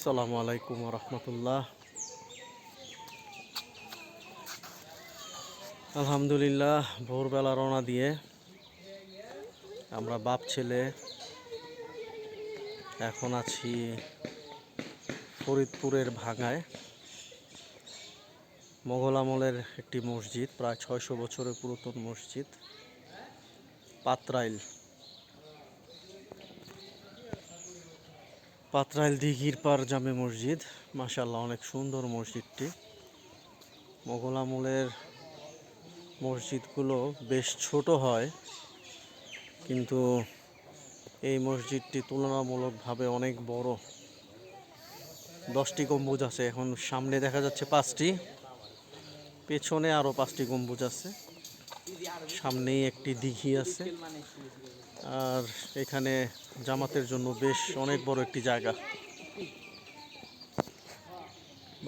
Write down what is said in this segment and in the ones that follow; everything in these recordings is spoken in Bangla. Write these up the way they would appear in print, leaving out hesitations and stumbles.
আসসালামু আলাইকুম রহমতুল্লাহ। আলহামদুলিল্লাহ, ভোরবেলা রওনা দিয়ে আমরা বাপ ছেলে এখন আছি ফরিদপুরের ভাঙায়। মোগল আমলের একটি মসজিদ, প্রায় ৬০০ বছরের পুরাতন মসজিদ, পাতরাইল দিঘির পার জামে মসজিদ। মাশাআল্লাহ, অনেক সুন্দর মসজিদটি। মোগল আমলের মসজিদগুলো বেশ ছোট হয়, কিন্তু এই মসজিদটি তুলনামূলকভাবে অনেক বড়। 10টি গম্বুজ আছে। এখন সামনে দেখা যাচ্ছে 5টি, পেছনে আরও 5টি গম্বুজ আছে, সামনেই একটি দিঘি আছে। আর এখানে জামাতের জন্য বেশ অনেক বড় একটি জায়গা।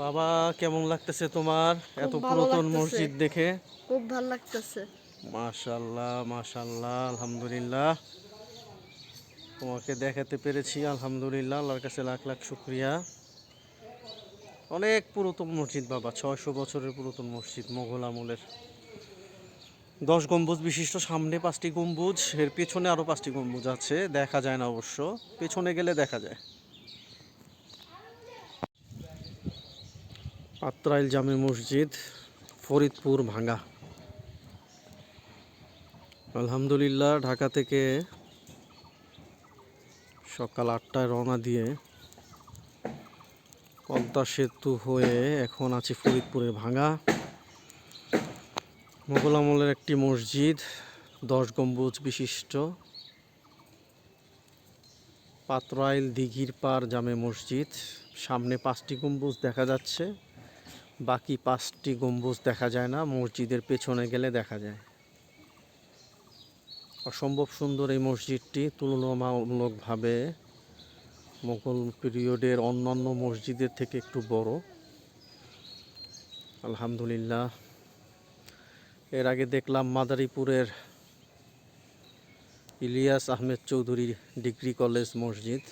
বাবা, কেমন লাগতেছে তোমার এত পুরাতন মসজিদ দেখে? খুব ভালো লাগতেছে। মাশাআল্লাহ মাশাআল্লাহ, আলহামদুলিল্লাহ, তোমাকে দেখাতে পেরেছি, আলহামদুলিল্লাহ, আল্লাহর কাছে লাখ লাখ শুকরিয়া। অনেক পুরাতন মসজিদ বাবা, 600 বছরের পুরাতন মসজিদ, মোগল আমলের। 10 গম্বুজ বিশিষ্ট, সামনে 5টি গম্বুজ, এর পেছনে আরও 5টি গম্বুজ আছে, দেখা যায় না অবশ্য, পেছনে গেলে দেখা যায়। পাতরাইল জামে মসজিদ, ফরিদপুর ভাঙ্গা। আলহামদুলিল্লাহ, ঢাকা থেকে সকাল 8টায় রওনা দিয়ে পদ্মা সেতু হয়ে এখন আছি ফরিদপুরের ভাঙ্গা। মোগল আমলের একটি মসজিদ, 10 গম্বুজ বিশিষ্ট, পাতরাইল দিঘির পার জামে মসজিদ। সামনে 5টি গম্বুজ দেখা যাচ্ছে, বাকি 5টি গম্বুজ দেখা যায় না, মসজিদের পেছনে গেলে দেখা যায়। অসম্ভব সুন্দর এই মসজিদটি, তুলনামূলকভাবে মোগল পিরিয়ডের অন্যান্য মসজিদের থেকে একটু বড়। আলহামদুলিল্লাহ। এর আগে দেখলাম মাদারীপুরের ইলিয়াস আহমেদ চৌধুরী ডিগ্রি কলেজ মসজিদ,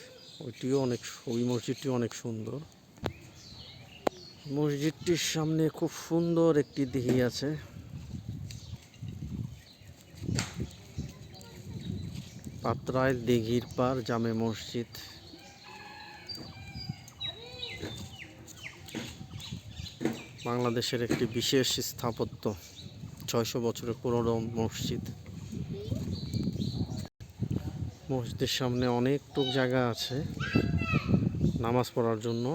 ওই মসজিদটিও অনেক সুন্দর। মসজিদটির সামনে খুব সুন্দর একটি দিঘি আছে। পাতরাইল দিঘির পার জামে মসজিদ। বাংলাদেশের একটি বিশেষ স্থাপত্য, 600 বছরের পুরনো মসজিদ। মসজিদের সামনে অনেকটুক জায়গা আছে নামাজ পড়ার জন্য।